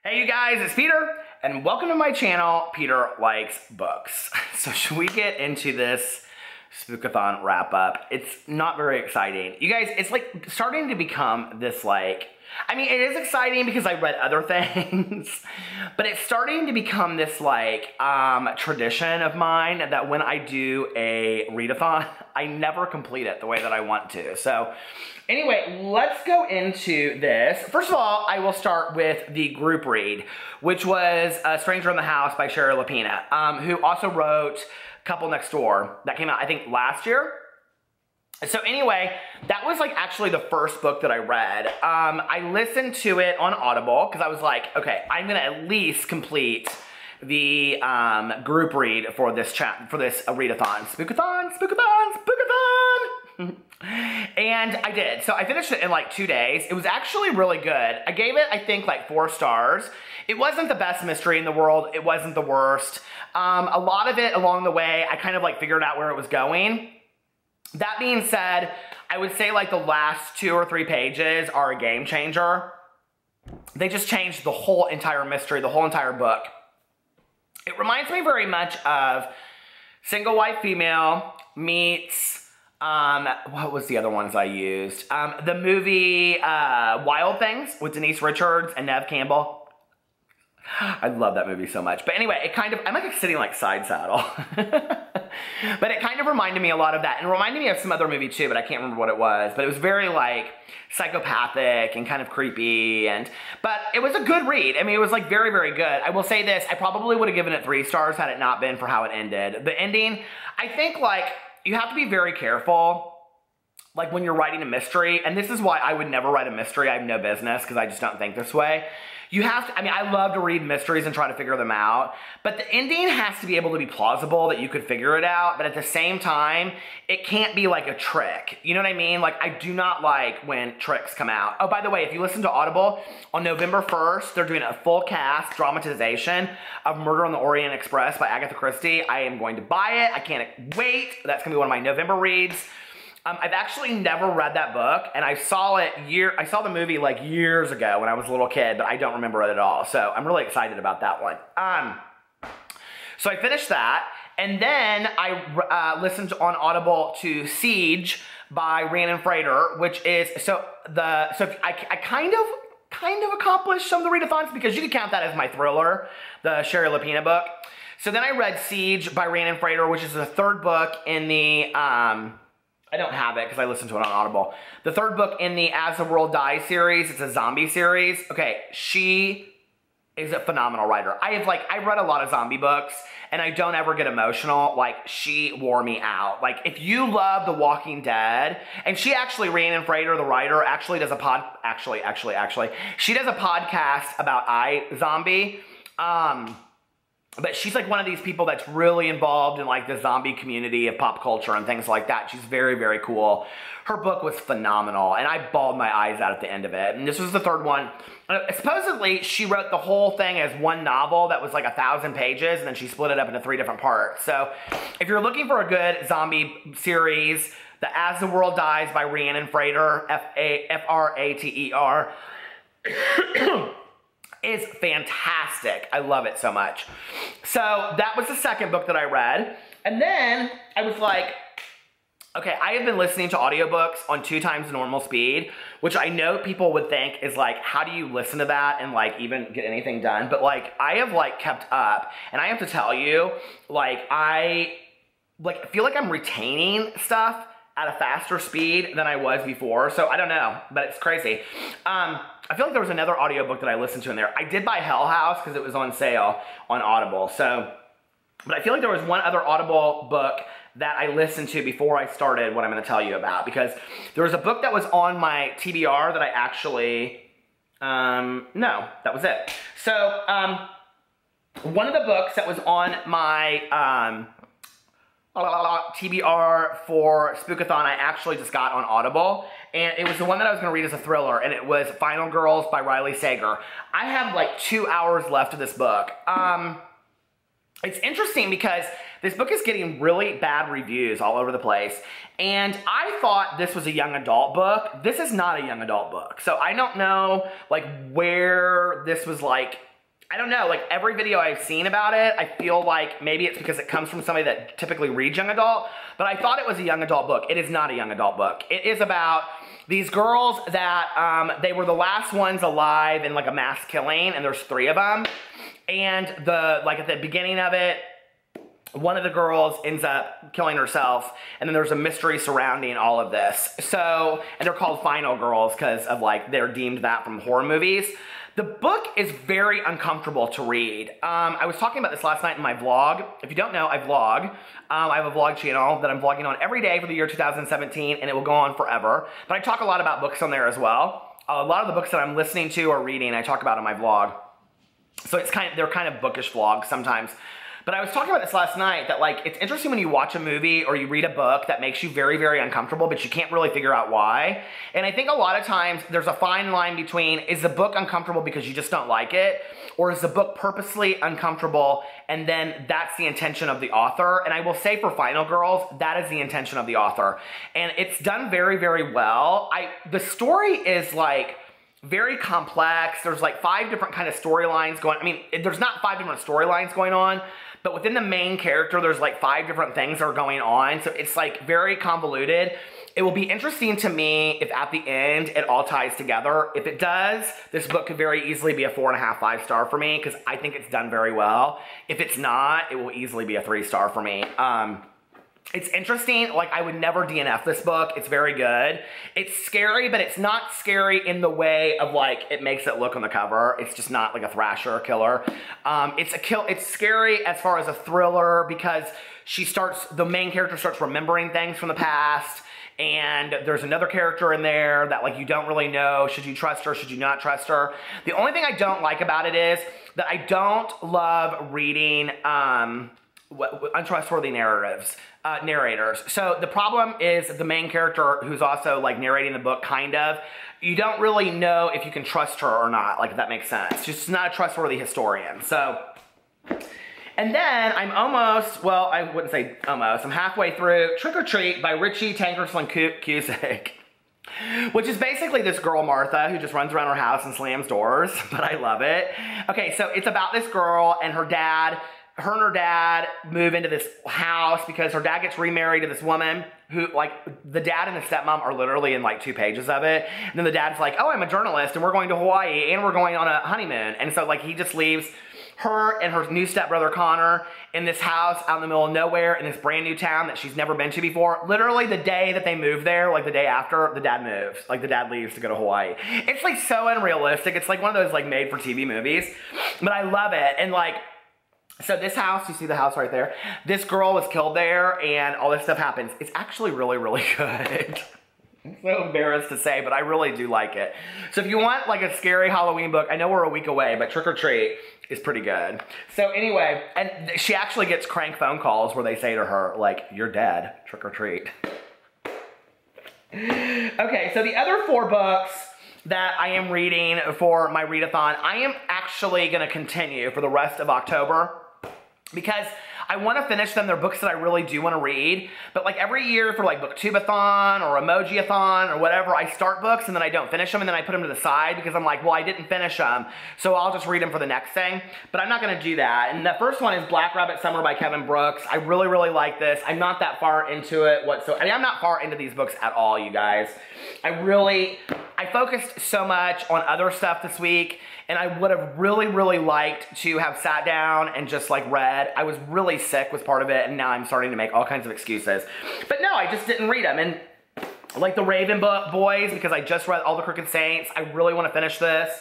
Hey you guys, it's Peter, and welcome to my channel, Peter Likes Books. So should we get into this Spookathon wrap up? It's not very exciting. You guys, it's like starting to become this it is exciting because I read other things, but it's starting to become this tradition of mine that when I do a readathon, I never complete it the way that I want to. So anyway, let's go into this. First of all, I will start with the group read, which was A Stranger in the House by Sherry Lapina, who also wrote Couple Next Door. That came out, I think, last year. So anyway, that was actually the first book that I read. I listened to it on Audible because I was like, okay, I'm gonna at least complete the group read for this readathon. Spookathon. And I did. So I finished it in 2 days. It was actually really good. I gave it, I think, 4 stars. It wasn't the best mystery in the world. It wasn't the worst. A lot of it along the way, I kind of figured out where it was going. That being said, I would say the last 2 or 3 pages are a game changer. They just changed the whole entire mystery, the whole entire book. It reminds me very much of Single White Female meets, what was the other ones I used? The movie Wild Things with Denise Richards and Neve Campbell. I love that movie so much. But anyway, it kind of, I'm sitting side saddle. But it kind of reminded me a lot of that. And it reminded me of some other movie too, but I can't remember what it was. But it was very psychopathic and kind of creepy. But it was a good read. I mean, it was very, very good. I will say this, I probably would have given it 3 stars had it not been for how it ended. The ending, I think you have to be very careful when you're writing a mystery. And this is why I would never write a mystery. I have no business because I just don't think this way. You have to, I love to read mysteries and try to figure them out, but the ending has to be able to be plausible that you could figure it out, but at the same time, it can't be a trick. You know what I mean? I do not like when tricks come out. Oh, by the way, if you listen to Audible, on November 1st, they're doing a full cast dramatization of Murder on the Orient Express by Agatha Christie. I am going to buy it. I can't wait. That's going to be one of my November reads. I've actually never read that book, and I saw the movie years ago when I was a little kid, but I don't remember it at all. So I'm really excited about that one. So I finished that, and then I listened on Audible to Siege by Rhiannon Frater, which is I kind of accomplished some of the readathons because you can count that as my thriller, the Sherry Lapina book. So then I read Siege by Rhiannon Frater, which is the 3rd book in the I don't have it because I listened to it on Audible. The 3rd book in the As the World Dies series. It's a zombie series. Okay, she is a phenomenal writer. I read a lot of zombie books and I don't ever get emotional. She wore me out. If you love The Walking Dead, and she actually, Rhiannon Frater, the writer, actually does a she does a podcast about iZombie. But she's one of these people that's really involved in the zombie community of pop culture and things like that. She's very, very cool. Her book was phenomenal, and I bawled my eyes out at the end of it. And this was the 3rd one. Supposedly, she wrote the whole thing as one novel that was 1,000 pages, and then she split it up into 3 different parts. So if you're looking for a good zombie series, the As the World Dies by Rhiannon Frater, F-R-A-T-E-R, is fantastic. I love it so much. So that was the 2nd book that I read. And then I was okay, I have been listening to audiobooks on 2 times the normal speed, which I know people would think is how do you listen to that and even get anything done? But I have kept up, and I have to tell you, I feel I'm retaining stuff at a faster speed than I was before. So I don't know, but it's crazy. I feel there was another audiobook that I listened to in there. I did buy Hell House because it was on sale on Audible. But I feel there was one other Audible book that I listened to before I started what I'm going to tell you about, because there was a book that was on my TBR that I actually, no, that was it. So, one of the books that was on my, TBR for Spookathon, I actually just got on Audible, and it was the one that I was going to read as a thriller, and it was Final Girls by Riley Sager. I have 2 hours left of this book. It's interesting because this book is getting really bad reviews all over the place, and I thought this was a young adult book. This is not a young adult book, so I don't know where this was I don't know, like every video I've seen about it, I feel like maybe it's because it comes from somebody that typically reads young adult, but I thought it was a young adult book. It is not a young adult book. It is about these girls that they were the last ones alive in like a mass killing, and there's 3 of them. And at the beginning of it, one of the girls ends up killing herself, and then there's a mystery surrounding all of this. So, and they're called Final Girls because of like, they're deemed that from horror movies. The book is very uncomfortable to read. I was talking about this last night in my vlog. If you don't know, I vlog. I have a vlog channel that I'm vlogging on every day for the year 2017, and it will go on forever. But I talk a lot about books on there as well. A lot of the books that I'm listening to or reading, I talk about in my vlog. So they're kind of bookish vlogs sometimes. But I was talking about this last night, that like, it's interesting when you watch a movie or you read a book that makes you very, very uncomfortable, but you can't really figure out why. And I think a lot of times there's a fine line between, is the book uncomfortable because you just don't like it? Or is the book purposely uncomfortable and then that's the intention of the author? And I will say for Final Girls, that is the intention of the author. And it's done very, very well. The story is like, very complex. There's like 5 different kind of storylines going. I mean, there's not 5 different storylines going on, but within the main character, there's like 5 different things that are going on. So it's like very convoluted. It will be interesting to me if at the end it all ties together. If it does, this book could very easily be a 4.5, 5 star for me because I think it's done very well. If it's not, it will easily be a 3 star for me. It's interesting, like I would never DNF this book. It's very good. It's scary, but it's not scary in the way of like, it makes it look on the cover. It's just not like a thrasher killer. It's scary as far as a thriller because the main character starts remembering things from the past, and there's another character in there that like you don't really know. Should you trust her? Should you not trust her? The only thing I don't like about it is that I don't love reading untrustworthy narrators. So the problem is the main character who's also like narrating the book, kind of, you don't really know if you can trust her or not, like if that makes sense. She's not a trustworthy historian. So, and then I'm almost, well, I wouldn't say almost, I'm halfway through Trick or Treat by Richie Tankersley Cusick, which is basically this girl, Martha, who just runs around her house and slams doors, but I love it. Okay, so it's about this girl and her dad. Her and her dad move into this house because her dad gets remarried to this woman who, like, the dad and the stepmom are literally in like 2 pages of it. And then the dad's like, oh, I'm a journalist and we're going to Hawaii and we're going on a honeymoon. And so like he just leaves her and her new stepbrother Connor in this house out in the middle of nowhere in this brand new town that she's never been to before. Literally the day that they move there, like the day after, the dad moves. Like the dad leaves to go to Hawaii. It's like so unrealistic. It's like one of those like made for TV movies. But I love it. And like, so this house, you see the house right there? This girl was killed there and all this stuff happens. It's actually really, really good. I'm so embarrassed to say, but I really do like it. So if you want like a scary Halloween book, I know we're a week away, but Trick or Treat is pretty good. So anyway, and she actually gets crank phone calls where they say to her, like, you're dead, trick or treat. Okay, so the other 4 books that I am reading for my readathon, I am actually going to continue for the rest of October because I want to finish them. They're books that I really do want to read, but like every year for like Booktubeathon or Emojiathon or whatever, I start books and then I don't finish them and then I put them to the side because I'm like, well, I didn't finish them, so I'll just read them for the next thing. But I'm not going to do that. And the first one is Black Rabbit Summer by Kevin Brooks. I really, really like this. I'm not that far into it whatsoever. I mean, I'm not far into these books at all, you guys. I focused so much on other stuff this week, and I would have really, really liked to have sat down and just like read. I was really sick was part of it, and now I'm starting to make all kinds of excuses. But no, I just didn't read them. And like the Raven Boys, because I just read All the Crooked Saints, I really want to finish this.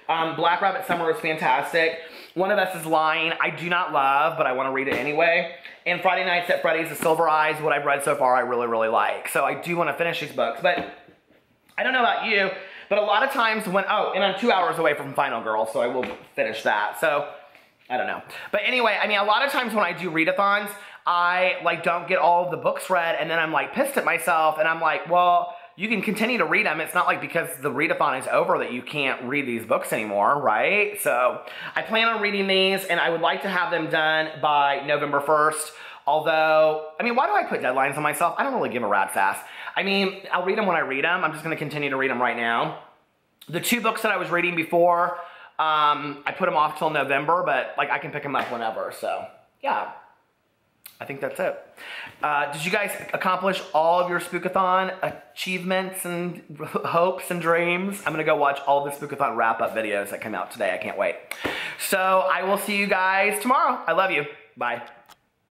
Black Rabbit Summer is fantastic. One of Us is Lying, I do not love, but I want to read it anyway. And Friday Nights at Freddy's, The Silver Eyes, what I've read so far, I really, really like. So I do want to finish these books, but I don't know about you, but a lot of times when, oh, and I'm 2 hours away from Final Girl, so I will finish that. So, I don't know. But anyway, I mean, a lot of times when I do readathons, I like don't get all of the books read, and then I'm like pissed at myself, and I'm like, well, you can continue to read them. It's not like because the readathon is over that you can't read these books anymore, right? So, I plan on reading these, and I would like to have them done by November 1st. Although, I mean, why do I put deadlines on myself? I don't really give a rat's ass. I mean, I'll read them when I read them. I'm just going to continue to read them right now. The 2 books that I was reading before I put them off till November, but like I can pick them up whenever. So yeah, I think that's it. Did you guys accomplish all of your Spookathon achievements and hopes and dreams? I'm gonna go watch all the Spookathon wrap up videos that came out today. I can't wait. So I will see you guys tomorrow. I love you. Bye.